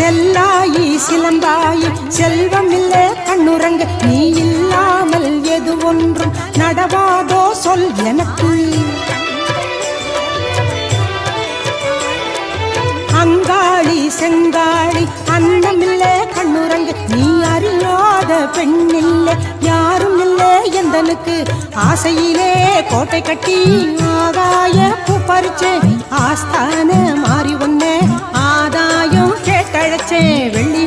செல்லாயி சிலம்பாயி செல்வமில்லை கண்ணுறங்க நீ இல்லாமல் எது ஒன்றும் நடவாதோ சொல் எனக்கு. அங்காளி செங்காளி அன்னமில்லை கண்ணுறங்க நீ அறியாத பெண்ணில்லை யாரும் இல்லை எந்தனுக்கு. ஆசையிலே கோட்டை கட்டி ஆகாய பூ பறிச்சே ஆஸ்தான மாறி ஒன்னே ஆதாயம் கேட்டழைச்சே வெள்ளி